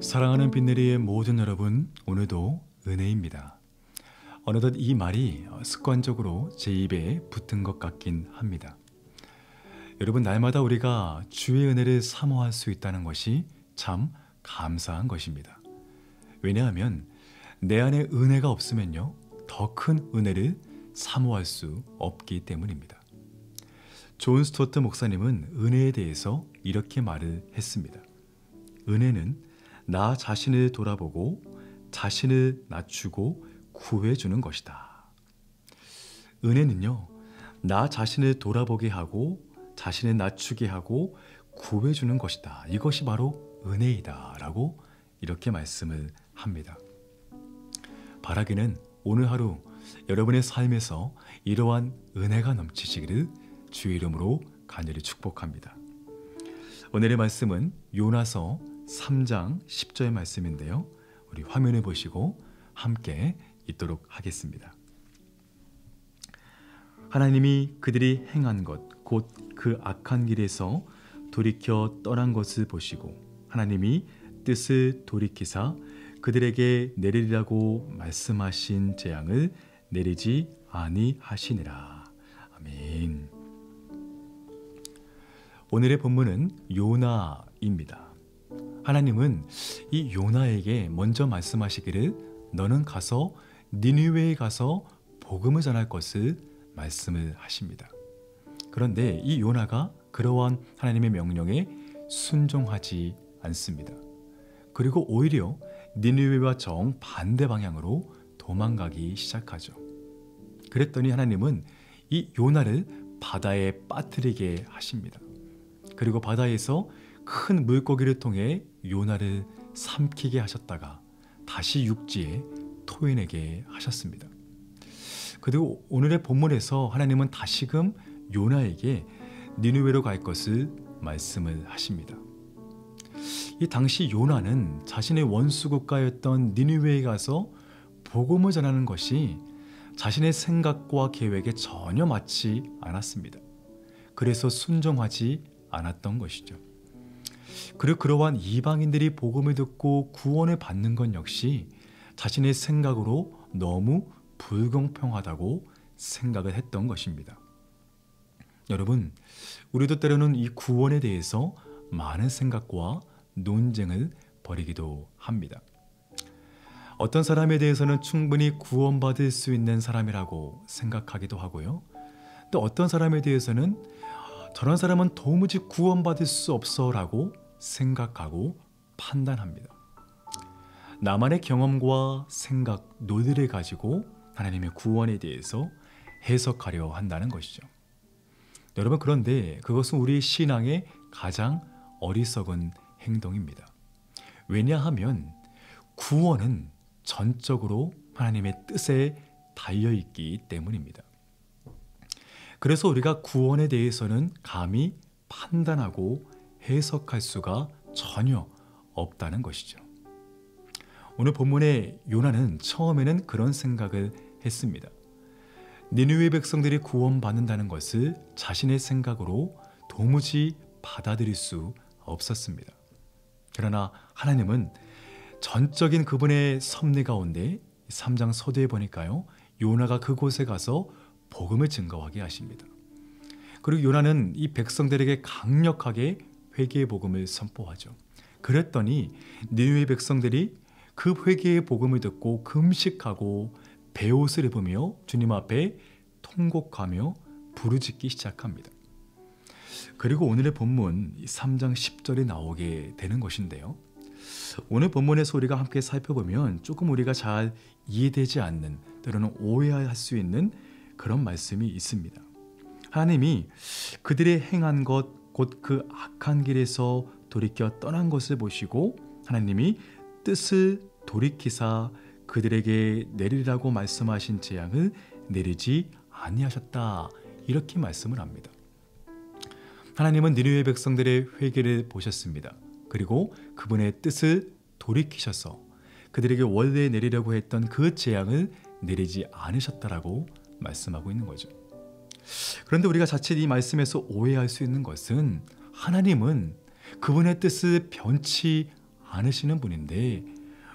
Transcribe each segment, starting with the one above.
사랑하는 빈내리의 모든 여러분, 오늘도 은혜입니다. 어느덧 이 말이 습관적으로 제 입에 붙은 것 같긴 합니다. 여러분, 날마다 우리가 주의 은혜를 사모할 수 있다는 것이 참 감사한 것입니다. 왜냐하면 내 안에 은혜가 없으면요, 더 큰 은혜를 사모할 수 없기 때문입니다. 존 스토트 목사님은 은혜에 대해서 이렇게 말을 했습니다. 은혜는 나 자신을 돌아보고 자신을 낮추고 구해주는 것이다. 은혜는요, 나 자신을 돌아보게 하고 자신을 낮추게 하고 구해주는 것이다. 이것이 바로 은혜이다 라고 이렇게 말씀을 합니다. 바라기는 오늘 하루 여러분의 삶에서 이러한 은혜가 넘치시기를 주의 이름으로 간절히 축복합니다. 오늘의 말씀은 요나서 3장 10절의 말씀인데요. 우리 화면을 보시고 함께 읽도록 하겠습니다. 하나님이 그들이 행한 것, 곧 그 악한 길에서 돌이켜 떠난 것을 보시고 하나님이 뜻을 돌이키사 그들에게 내리라고 말씀하신 재앙을 내리지 아니하시니라. 아멘. 오늘의 본문은 요나입니다. 하나님은 이 요나에게 먼저 말씀하시기를 너는 가서 니느웨에 가서 복음을 전할 것을 말씀을 하십니다. 그런데 이 요나가 그러한 하나님의 명령에 순종하지 않습니다. 그리고 오히려 니느웨와 정반대 방향으로 도망가기 시작하죠. 그랬더니 하나님은 이 요나를 바다에 빠뜨리게 하십니다. 그리고 바다에서 큰 물고기를 통해 요나를 삼키게 하셨다가 다시 육지에 토해내게 하셨습니다. 그리고 오늘의 본문에서 하나님은 다시금 요나에게 니느웨로 갈 것을 말씀을 하십니다. 이 당시 요나는 자신의 원수 국가였던 니느웨에 가서 복음을 전하는 것이 자신의 생각과 계획에 전혀 맞지 않았습니다. 그래서 순종하지 않았던 것이죠. 그리고 그러한 이방인들이 복음을 듣고 구원을 받는 것 역시 자신의 생각으로 너무 불공평하다고 생각을 했던 것입니다. 여러분, 우리도 때로는 이 구원에 대해서 많은 생각과 논쟁을 벌이기도 합니다. 어떤 사람에 대해서는 충분히 구원받을 수 있는 사람이라고 생각하기도 하고요. 또 어떤 사람에 대해서는 저런 사람은 도무지 구원받을 수 없어라고 생각하고 판단합니다. 나만의 경험과 생각, 논리를 가지고 하나님의 구원에 대해서 해석하려 한다는 것이죠. 여러분, 그런데 그것은 우리 신앙의 가장 어리석은 행동입니다. 왜냐하면 구원은 전적으로 하나님의 뜻에 달려있기 때문입니다. 그래서 우리가 구원에 대해서는 감히 판단하고 해석할 수가 전혀 없다는 것이죠. 오늘 본문의 요나는 처음에는 그런 생각을 했습니다. 니느웨 백성들이 구원받는다는 것을 자신의 생각으로 도무지 받아들일 수 없었습니다. 그러나 하나님은 전적인 그분의 섭리 가운데 3장 서두에 보니까요, 요나가 그곳에 가서 복음을 증거하게 하십니다. 그리고 요나는 이 백성들에게 강력하게 회개의 복음을 선포하죠. 그랬더니 니느웨 백성들이 그 회개의 복음을 듣고 금식하고 베옷을 입으며 주님 앞에 통곡하며 부르짖기 시작합니다. 그리고 오늘의 본문 3장 10절에 나오게 되는 것인데요. 오늘 본문에서 우리가 함께 살펴보면 조금 우리가 잘 이해되지 않는, 때로는 오해할 수 있는 그런 말씀이 있습니다. 하나님이 그들의 행한 것, 곧 그 악한 길에서 돌이켜 떠난 것을 보시고 하나님이 뜻을 돌이키사 그들에게 내리라고 말씀하신 재앙을 내리지 아니하셨다, 이렇게 말씀을 합니다. 하나님은 니느웨 백성들의 회개를 보셨습니다. 그리고 그분의 뜻을 돌이키셔서 그들에게 원래 내리려고 했던 그 재앙을 내리지 않으셨다라고 말씀하고 있는 거죠. 그런데 우리가 자칫 이 말씀에서 오해할 수 있는 것은 하나님은 그분의 뜻을 변치 않으시는 분인데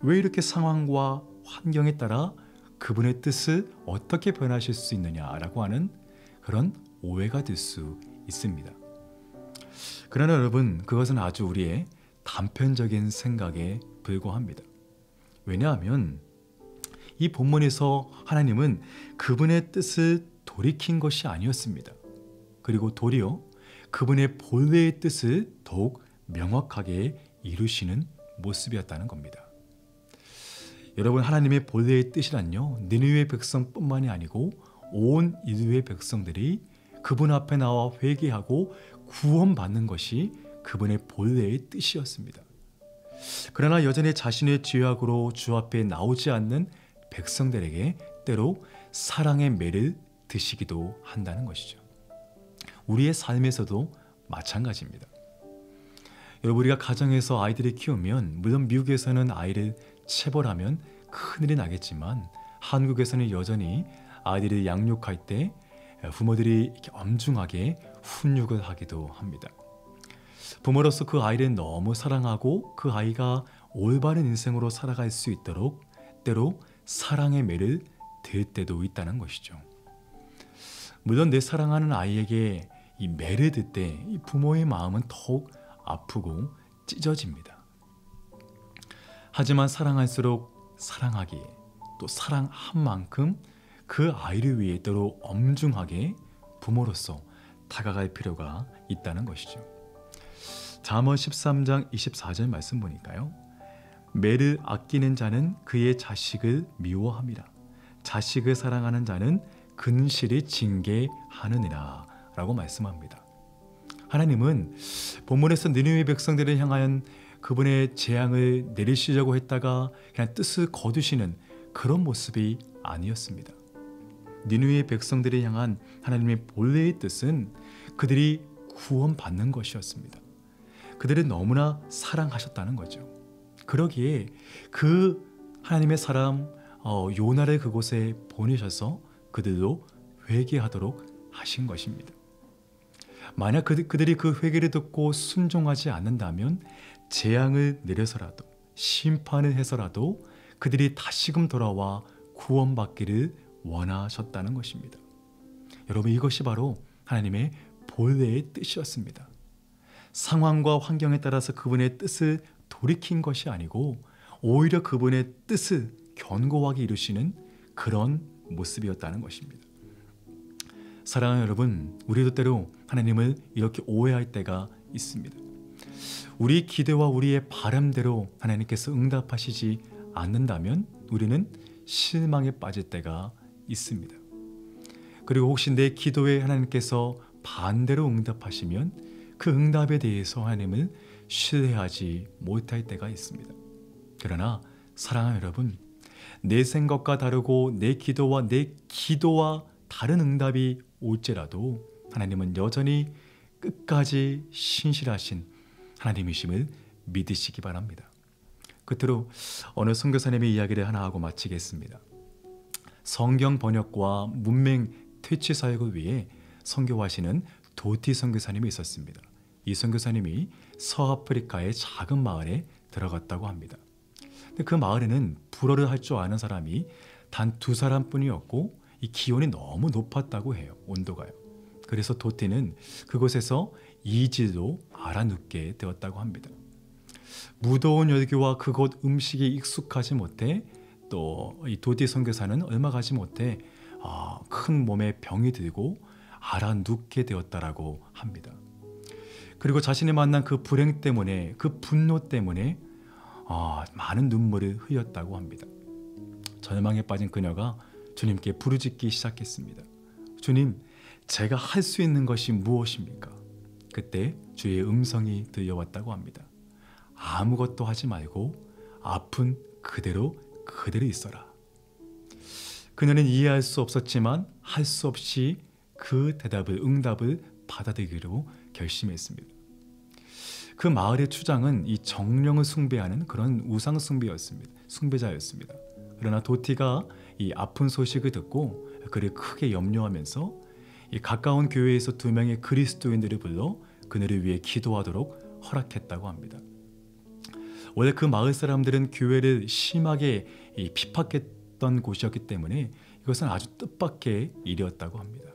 왜 이렇게 상황과 환경에 따라 그분의 뜻을 어떻게 변하실 수 있느냐라고 하는 그런 오해가 될 수 있습니다. 그러나 여러분, 그것은 아주 우리의 단편적인 생각에 불과합니다. 왜냐하면 이 본문에서 하나님은 그분의 뜻을 돌이킨 것이 아니었습니다. 그리고 도리어 그분의 본래의 뜻을 더욱 명확하게 이루시는 모습이었다는 겁니다. 여러분, 하나님의 본래의 뜻이란요, 니느웨 백성뿐만이 아니고 온 인류의 백성들이 그분 앞에 나와 회개하고 구원받는 것이 그분의 본래의 뜻이었습니다. 그러나 여전히 자신의 죄악으로 주 앞에 나오지 않는 백성들에게 때로 사랑의 매를 드시기도 한다는 것이죠. 우리의 삶에서도 마찬가지입니다. 여러분, 우리가 가정에서 아이들을 키우면, 물론 미국에서는 아이를 체벌하면 큰일이 나겠지만 한국에서는 여전히 아이들을 양육할 때 부모들이 이렇게 엄중하게 훈육을 하기도 합니다. 부모로서 그 아이를 너무 사랑하고 그 아이가 올바른 인생으로 살아갈 수 있도록 때로 사랑의 매를 들 때도 있다는 것이죠. 물론 내 사랑하는 아이에게 이 매를 들 때 이 부모의 마음은 더욱 아프고 찢어집니다. 하지만 사랑할수록 사랑하기에, 또 사랑한 만큼 그 아이를 위해 때로 엄중하게 부모로서 다가갈 필요가 있다는 것이죠. 잠언 13장 24절 말씀 보니까요, 매를 아끼는 자는 그의 자식을 미워함이라, 자식을 사랑하는 자는 근실을 징계하느니라 라고 말씀합니다. 하나님은 본문에서 니느웨 백성들을 향한 그분의 재앙을 내리시려고 했다가 그냥 뜻을 거두시는 그런 모습이 아니었습니다. 니느웨 백성들을 향한 하나님의 본래의 뜻은 그들이 구원받는 것이었습니다. 그들을 너무나 사랑하셨다는 거죠. 그러기에 그 하나님의 사람 요나를 그곳에 보내셔서 그들도 회개하도록 하신 것입니다. 만약 그들이 그 회개를 듣고 순종하지 않는다면 재앙을 내려서라도, 심판을 해서라도 그들이 다시금 돌아와 구원받기를 원하셨다는 것입니다. 여러분, 이것이 바로 하나님의 본래의 뜻이었습니다. 상황과 환경에 따라서 그분의 뜻을 돌이킨 것이 아니고 오히려 그분의 뜻을 견고하게 이루시는 그런 모습이었다는 것입니다. 사랑하는 여러분, 우리도 때로 하나님을 이렇게 오해할 때가 있습니다. 우리 기대와 우리의 바람대로 하나님께서 응답하시지 않는다면 우리는 실망에 빠질 때가 있습니다. 그리고 혹시 내 기도에 하나님께서 반대로 응답하시면 그 응답에 대해서 하나님을 신뢰하지 못할 때가 있습니다. 그러나 사랑하는 여러분, 내 생각과 다르고 내 기도와 다른 응답이 올지라도 하나님은 여전히 끝까지 신실하신 하나님이심을 믿으시기 바랍니다. 끝으로 어느 선교사님의 이야기를 하나 하고 마치겠습니다. 성경 번역과 문맹 퇴치 사역을 위해 선교하시는 도티 선교사님이 있었습니다. 이 선교사님이 서아프리카의 작은 마을에 들어갔다고 합니다. 근데 그 마을에는 불어를 할 줄 아는 사람이 단 2사람뿐이었고 이 기온이 너무 높았다고 해요. 온도가요. 그래서 도티는 그곳에서 이질도 알아눕게 되었다고 합니다. 무더운 열기와 그곳 음식이 익숙하지 못해 또 이 도티 선교사는 얼마 가지 못해 큰 몸에 병이 들고 알아눕게 되었다라고 합니다. 그리고 자신이 만난 그 불행 때문에, 그 분노 때문에 많은 눈물을 흘렸다고 합니다. 절망에 빠진 그녀가 주님께 부르짖기 시작했습니다. 주님, 제가 할 수 있는 것이 무엇입니까? 그때 주의 음성이 들려왔다고 합니다. 아무것도 하지 말고 아픈 그대로 있어라. 그녀는 이해할 수 없었지만 할 수 없이 그 응답을 받아들이기로 결심했습니다. 그 마을의 추장은 이 정령을 숭배하는 그런 우상 숭배자였습니다. 그러나 도티가 이 아픈 소식을 듣고 그를 크게 염려하면서 이 가까운 교회에서 2명의 그리스도인들을 불러 그녀를 위해 기도하도록 허락했다고 합니다. 원래 그 마을 사람들은 교회를 심하게 핍박했던 곳이었기 때문에 이것은 아주 뜻밖의 일이었다고 합니다.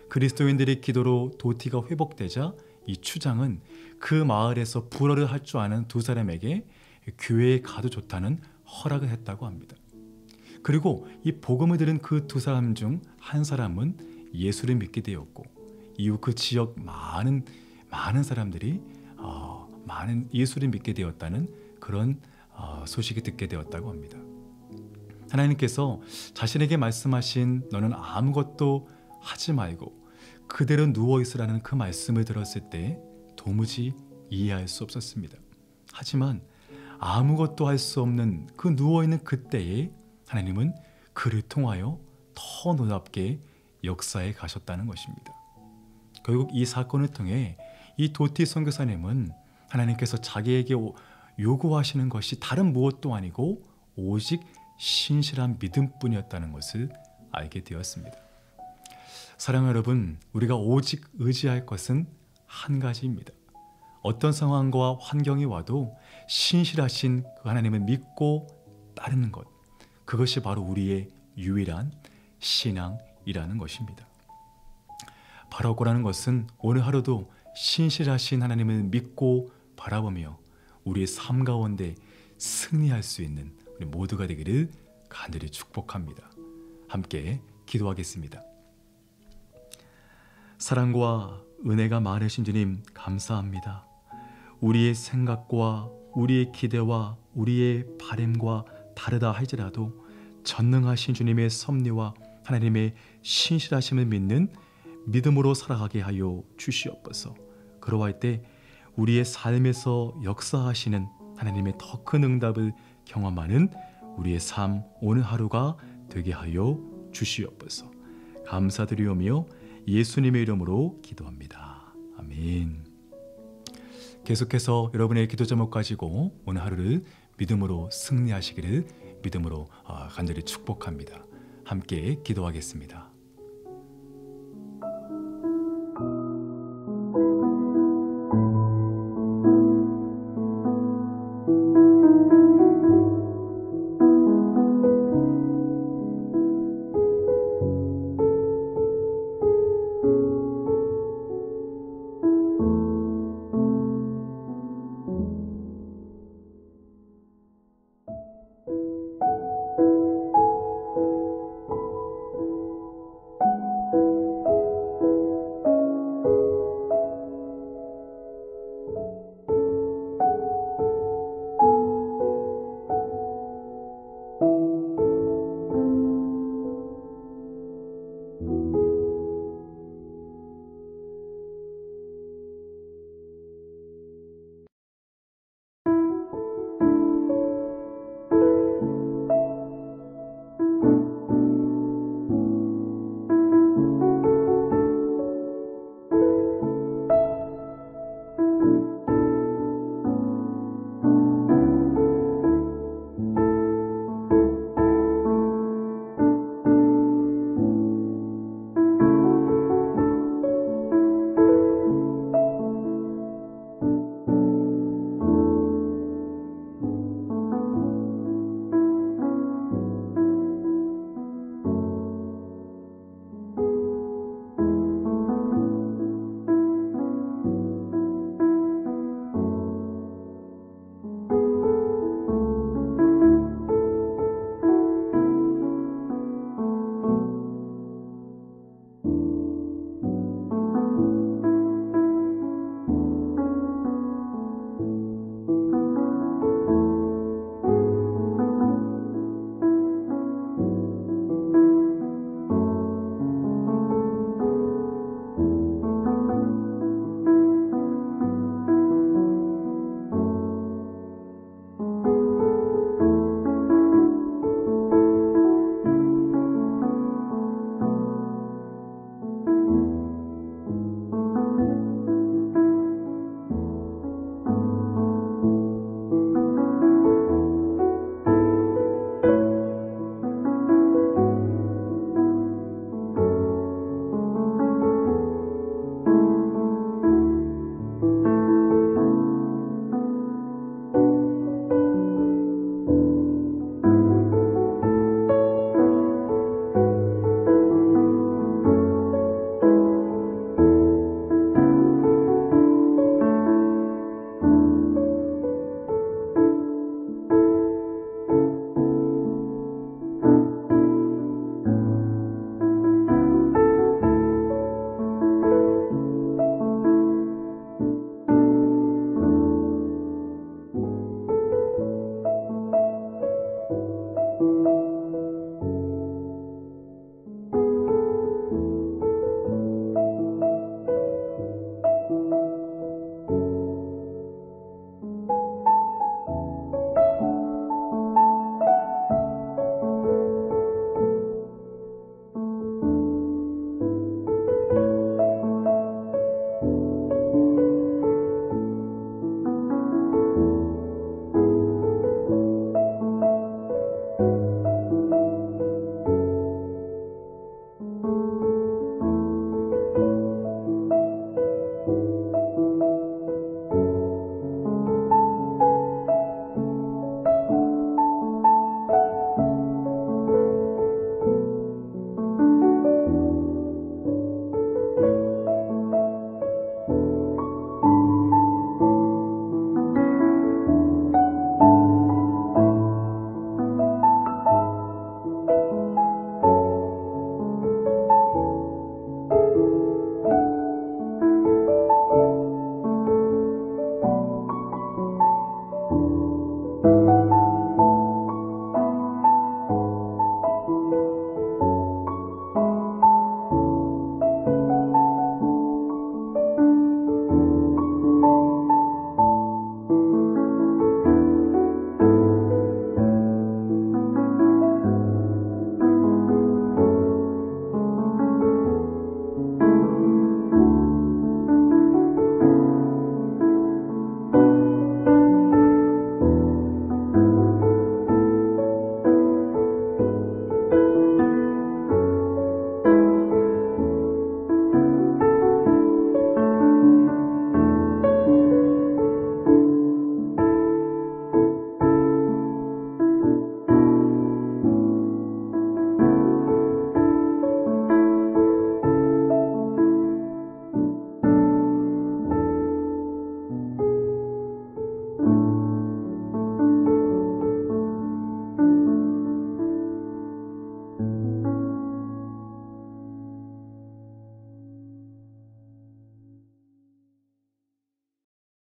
그리스도인들의 기도로 도티가 회복되자 이 추장은 그 마을에서 불어를 할 줄 아는 두 사람에게 교회에 가도 좋다는 허락을 했다고 합니다. 그리고 이 복음을 들은 그 두 사람 중 한 사람은 예수를 믿게 되었고 이후 그 지역 많은 사람들이 많은 예수를 믿게 되었다는 그런 소식이 듣게 되었다고 합니다. 하나님께서 자신에게 말씀하신 너는 아무것도 하지 말고 그대로 누워있으라는 그 말씀을 들었을 때 도무지 이해할 수 없었습니다. 하지만 아무것도 할 수 없는 그 누워있는 그때에 하나님은 그를 통하여 더 놀랍게 역사에 가셨다는 것입니다. 결국 이 사건을 통해 이 도티 선교사님은 하나님께서 자기에게 요구하시는 것이 다른 무엇도 아니고 오직 신실한 믿음뿐이었다는 것을 알게 되었습니다. 사랑하는 여러분, 우리가 오직 의지할 것은 한 가지입니다. 어떤 상황과 환경이 와도 신실하신 그 하나님을 믿고 따르는 것, 그것이 바로 우리의 유일한 신앙이라는 것입니다. 바라보라는 것은 오늘 하루도 신실하신 하나님을 믿고 바라보며 우리의 삶 가운데 승리할 수 있는 우리 모두가 되기를 간절히 축복합니다. 함께 기도하겠습니다. 사랑과 은혜가 많으신 주님 감사합니다. 우리의 생각과 우리의 기대와 우리의 바람과 다르다 할지라도 전능하신 주님의 섭리와 하나님의 신실하심을 믿는 믿음으로 살아가게 하여 주시옵소서. 그러할 때 우리의 삶에서 역사하시는 하나님의 더 큰 응답을 경험하는 우리의 삶 오늘 하루가 되게 하여 주시옵소서. 감사드리오며 예수님의 이름으로 기도합니다. 아멘. 계속해서 여러분의 기도 제목 가지고 오늘 하루를 믿음으로 승리하시기를 믿음으로 간절히 축복합니다. 함께 기도하겠습니다.